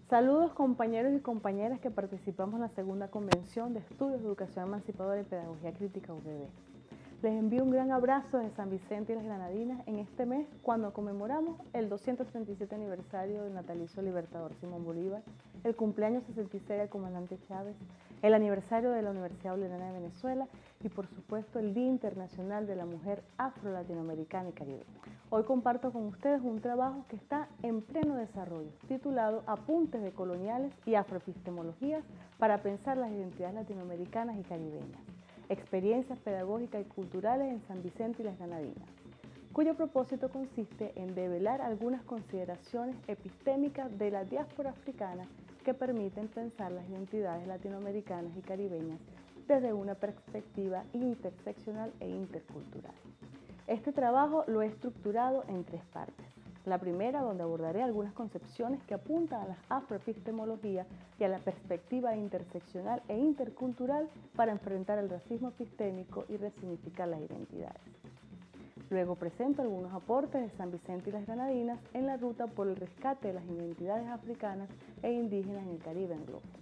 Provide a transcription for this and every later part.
Saludos compañeros y compañeras que participamos en la segunda convención de estudios de educación emancipadora y pedagogía crítica UPB. Les envío un gran abrazo desde San Vicente y las Granadinas en este mes cuando conmemoramos el 237 aniversario del natalicio del libertador Simón Bolívar, el cumpleaños 66 del comandante Chávez, el aniversario de la Universidad Bolivariana de Venezuela y por supuesto el Día Internacional de la Mujer Afro-Latinoamericana y Caribeña. Hoy comparto con ustedes un trabajo que está en pleno desarrollo, titulado Apuntes de coloniales y afroepistemologías para pensar las identidades latinoamericanas y caribeñas, experiencias pedagógicas y culturales en San Vicente y las Granadinas, cuyo propósito consiste en develar algunas consideraciones epistémicas de la diáspora africana que permiten pensar las identidades latinoamericanas y caribeñas desde una perspectiva interseccional e intercultural. Este trabajo lo he estructurado en 3 partes. La primera, donde abordaré algunas concepciones que apuntan a la afroepistemología y a la perspectiva interseccional e intercultural para enfrentar el racismo epistémico y resignificar las identidades. Luego presento algunos aportes de San Vicente y las Granadinas en la ruta por el rescate de las identidades africanas e indígenas en el Caribe anglófono.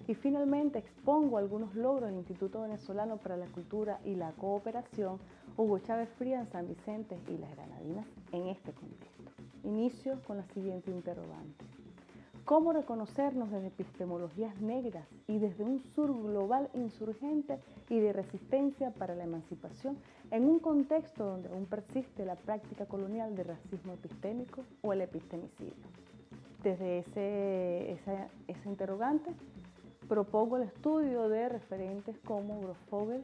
Y finalmente expongo algunos logros del Instituto Venezolano para la Cultura y la Cooperación Hugo Chávez Frías en San Vicente y las Granadinas en este contexto. Inicio con la siguiente interrogante. ¿Cómo reconocernos desde epistemologías negras y desde un sur global insurgente y de resistencia para la emancipación en un contexto donde aún persiste la práctica colonial de racismo epistémico o el epistemicidio? Desde esa interrogante, propongo el estudio de referentes como Brofogel,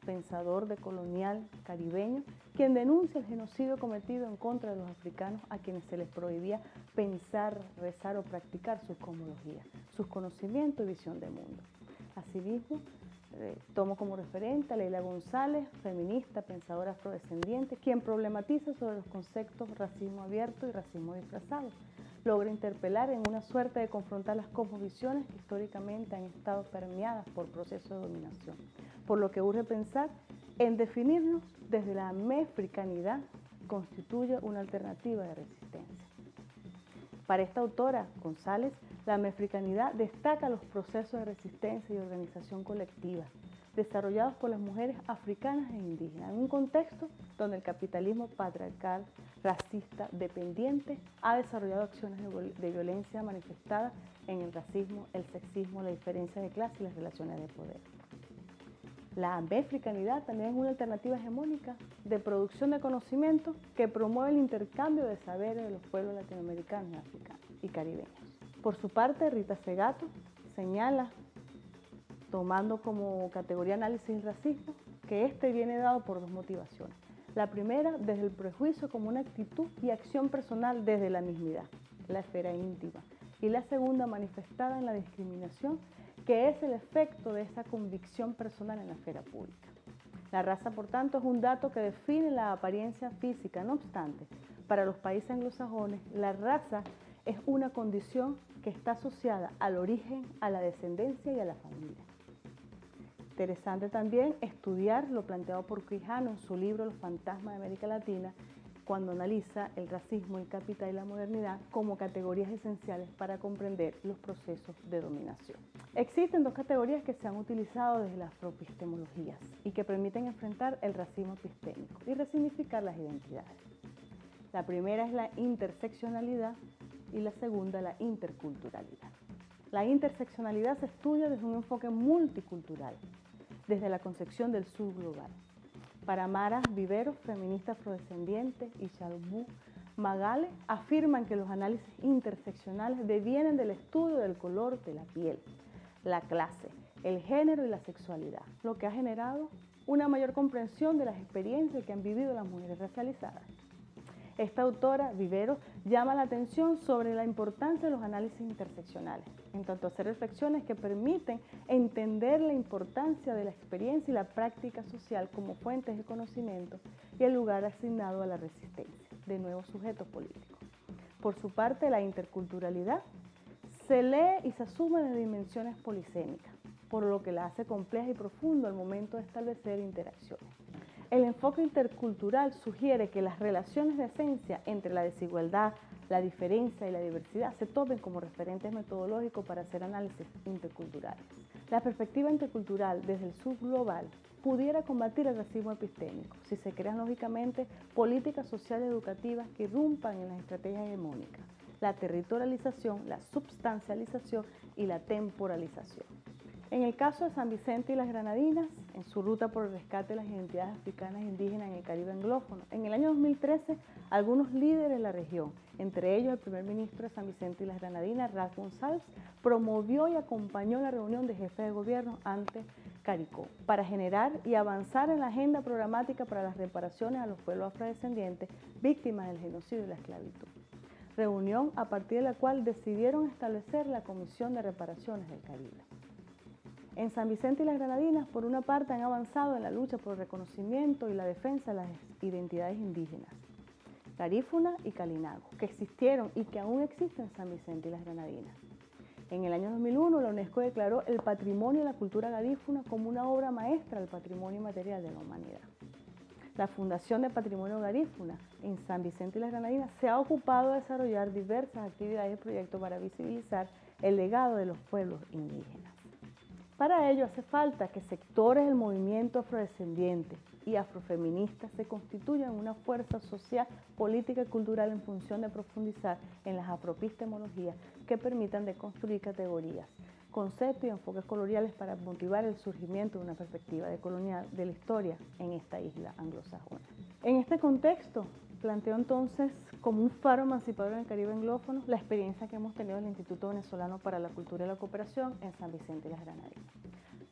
pensador decolonial caribeño, quien denuncia el genocidio cometido en contra de los africanos a quienes se les prohibía pensar, rezar o practicar sus cosmologías, sus conocimientos y visión del mundo. Asimismo, tomo como referente a Leila González, feminista, pensadora afrodescendiente, quien problematiza sobre los conceptos racismo abierto y racismo disfrazado. Logra interpelar en una suerte de confrontar las cosmovisiones que históricamente han estado permeadas por procesos de dominación, por lo que urge pensar en definirnos desde la mefricanidad constituye una alternativa de resistencia. Para esta autora, González, la mefricanidad destaca los procesos de resistencia y organización colectiva desarrollados por las mujeres africanas e indígenas en un contexto donde el capitalismo patriarcal, racista, dependiente ha desarrollado acciones de violencia manifestadas en el racismo, el sexismo, la diferencia de clase y las relaciones de poder. La mefricanidad también es una alternativa hegemónica de producción de conocimiento que promueve el intercambio de saberes de los pueblos latinoamericanos, africanos y caribeños. Por su parte, Rita Segato señala, tomando como categoría análisis del racismo, que este viene dado por 2 motivaciones. La primera, desde el prejuicio como una actitud y acción personal desde la mismidad, la esfera íntima. Y la segunda, manifestada en la discriminación, que es el efecto de esa convicción personal en la esfera pública. La raza, por tanto, es un dato que define la apariencia física. No obstante, para los países anglosajones, la raza es una condición que está asociada al origen, a la descendencia y a la familia. Interesante también estudiar lo planteado por Quijano en su libro Los fantasmas de América Latina, cuando analiza el racismo, el capital y la modernidad como categorías esenciales para comprender los procesos de dominación. Existen 2 categorías que se han utilizado desde las afroepistemologías y que permiten enfrentar el racismo epistémico y resignificar las identidades. La primera es la interseccionalidad y la segunda la interculturalidad. La interseccionalidad se estudia desde un enfoque multicultural, desde la concepción del sur global. Para Mara Viveros, feminista afrodescendiente, y Chalbu Magale afirman que los análisis interseccionales devienen del estudio del color de la piel, la clase, el género y la sexualidad, lo que ha generado una mayor comprensión de las experiencias que han vivido las mujeres racializadas. Esta autora, Viveros, llama la atención sobre la importancia de los análisis interseccionales, en tanto a hacer reflexiones que permiten entender la importancia de la experiencia y la práctica social como fuentes de conocimiento y el lugar asignado a la resistencia de nuevos sujetos políticos. Por su parte, la interculturalidad se lee y se asume de dimensiones polisémicas, por lo que la hace compleja y profunda al momento de establecer interacciones. El enfoque intercultural sugiere que las relaciones de esencia entre la desigualdad, la diferencia y la diversidad se tomen como referentes metodológicos para hacer análisis interculturales. La perspectiva intercultural desde el sur global pudiera combatir el racismo epistémico si se crean lógicamente políticas sociales educativas que irrumpan en las estrategias hegemónicas, la territorialización, la substancialización y la temporalización. En el caso de San Vicente y las Granadinas, en su ruta por el rescate de las identidades africanas e indígenas en el Caribe anglófono, en el año 2013, algunos líderes de la región, entre ellos el primer ministro de San Vicente y las Granadinas, Ralph Gonsalves, promovió y acompañó la reunión de jefes de gobierno ante CARICOM para generar y avanzar en la agenda programática para las reparaciones a los pueblos afrodescendientes víctimas del genocidio y la esclavitud. Reunión a partir de la cual decidieron establecer la Comisión de Reparaciones del Caribe. En San Vicente y las Granadinas, por una parte, han avanzado en la lucha por el reconocimiento y la defensa de las identidades indígenas, garífuna y calinago, que existieron y que aún existen en San Vicente y las Granadinas. En el año 2001, la UNESCO declaró el patrimonio de la cultura garífuna como una obra maestra del patrimonio inmaterial de la humanidad. La Fundación de Patrimonio Garífuna en San Vicente y las Granadinas se ha ocupado de desarrollar diversas actividades y proyectos para visibilizar el legado de los pueblos indígenas. Para ello hace falta que sectores del movimiento afrodescendiente y afrofeministas se constituyan una fuerza social, política y cultural en función de profundizar en las afroepistemologías que permitan deconstruir categorías, conceptos y enfoques coloniales para motivar el surgimiento de una perspectiva decolonial de la historia en esta isla anglosajona. En este contexto, planteo entonces como un faro emancipador en el Caribe anglófono la experiencia que hemos tenido en el Instituto Venezolano para la Cultura y la Cooperación en San Vicente y las Granadinas.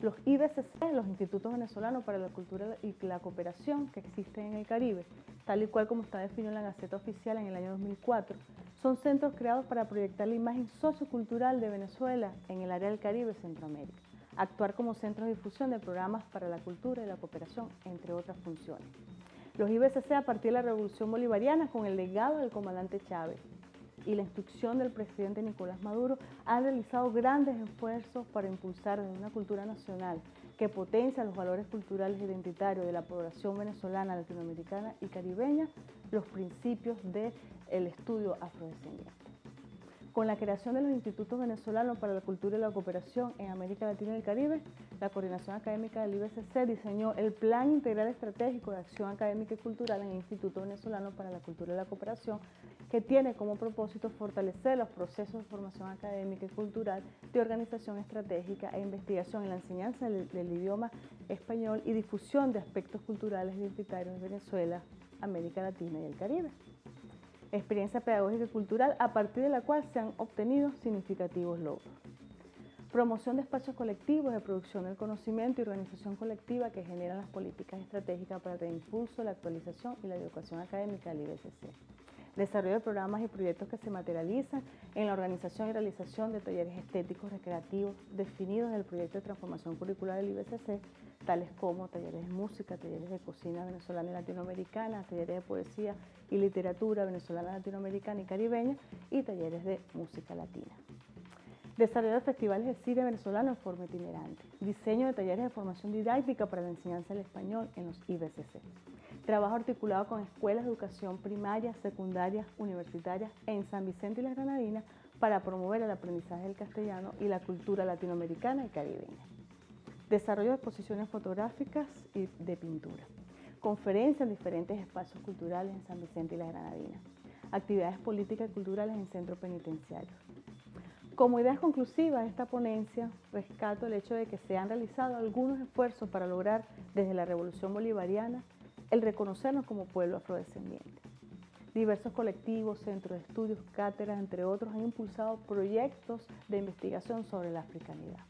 Los IBCC, los Institutos Venezolanos para la Cultura y la Cooperación que existen en el Caribe, tal y cual como está definido en la Gaceta Oficial en el año 2004, son centros creados para proyectar la imagen sociocultural de Venezuela en el área del Caribe y Centroamérica, actuar como centros de difusión de programas para la cultura y la cooperación, entre otras funciones. Los IBCC, a partir de la Revolución Bolivariana, con el legado del comandante Chávez y la instrucción del presidente Nicolás Maduro, han realizado grandes esfuerzos para impulsar desde una cultura nacional que potencia los valores culturales identitarios de la población venezolana, latinoamericana y caribeña, los principios del estudio afrodescendiente. Con la creación de los Institutos Venezolanos para la Cultura y la Cooperación en América Latina y el Caribe, la Coordinación Académica del IBCC diseñó el Plan Integral Estratégico de Acción Académica y Cultural en el Instituto Venezolano para la Cultura y la Cooperación, que tiene como propósito fortalecer los procesos de formación académica y cultural, de organización estratégica e investigación en la enseñanza del idioma español y difusión de aspectos culturales identitarios de Venezuela, América Latina y el Caribe. Experiencia pedagógica y cultural a partir de la cual se han obtenido significativos logros. Promoción de espacios colectivos de producción del conocimiento y organización colectiva que generan las políticas estratégicas para el impulso, la actualización y la educación académica del IBCC. Desarrollo de programas y proyectos que se materializan en la organización y realización de talleres estéticos recreativos definidos en el proyecto de transformación curricular del IBCC, tales como talleres de música, talleres de cocina venezolana y latinoamericana, talleres de poesía y literatura venezolana, latinoamericana y caribeña y talleres de música latina. Desarrollo de festivales de cine venezolano en forma itinerante. Diseño de talleres de formación didáctica para la enseñanza del español en los IBCC. Trabajo articulado con escuelas de educación primaria, secundaria, universitaria en San Vicente y las Granadinas para promover el aprendizaje del castellano y la cultura latinoamericana y caribeña. Desarrollo de exposiciones fotográficas y de pintura. Conferencias en diferentes espacios culturales en San Vicente y las Granadinas. Actividades políticas y culturales en centros penitenciarios. Como ideas conclusivas de esta ponencia, rescato el hecho de que se han realizado algunos esfuerzos para lograr desde la Revolución Bolivariana el reconocernos como pueblo afrodescendiente. Diversos colectivos, centros de estudios, cátedras, entre otros, han impulsado proyectos de investigación sobre la africanidad.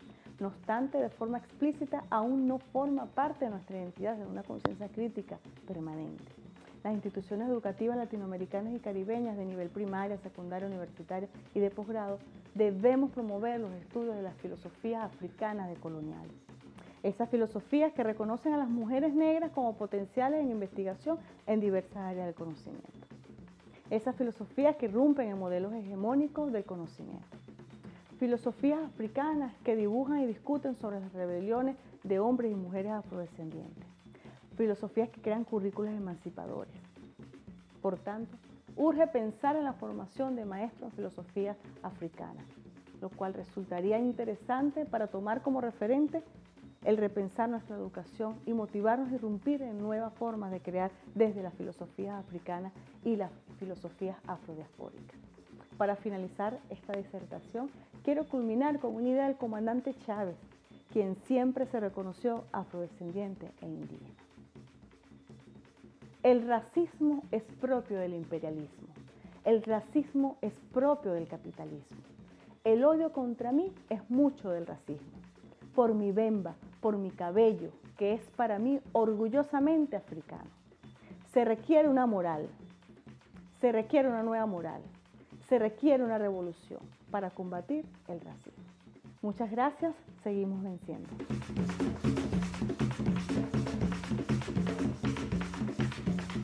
No obstante, de forma explícita, aún no forma parte de nuestra identidad de una conciencia crítica permanente. Las instituciones educativas latinoamericanas y caribeñas de nivel primaria, secundaria, universitaria y de posgrado debemos promover los estudios de las filosofías africanas decoloniales. Esas filosofías que reconocen a las mujeres negras como potenciales en investigación en diversas áreas del conocimiento. Esas filosofías que irrumpen en modelos hegemónicos del conocimiento. Filosofías africanas que dibujan y discuten sobre las rebeliones de hombres y mujeres afrodescendientes. filosofías que crean currículos emancipadores. Por tanto, urge pensar en la formación de maestros en filosofía africana, lo cual resultaría interesante para tomar como referente el repensar nuestra educación y motivarnos a irrumpir en nuevas formas de crear desde las filosofías africanas y las filosofías afrodiaspóricas. Para finalizar esta disertación, quiero culminar con una idea del comandante Chávez, quien siempre se reconoció afrodescendiente e indígena. El racismo es propio del imperialismo. El racismo es propio del capitalismo. El odio contra mí es mucho del racismo. Por mi bemba, por mi cabello, que es para mí orgullosamente africano. Se requiere una moral, se requiere una nueva moral, se requiere una revolución para combatir el racismo. Muchas gracias, seguimos venciendo.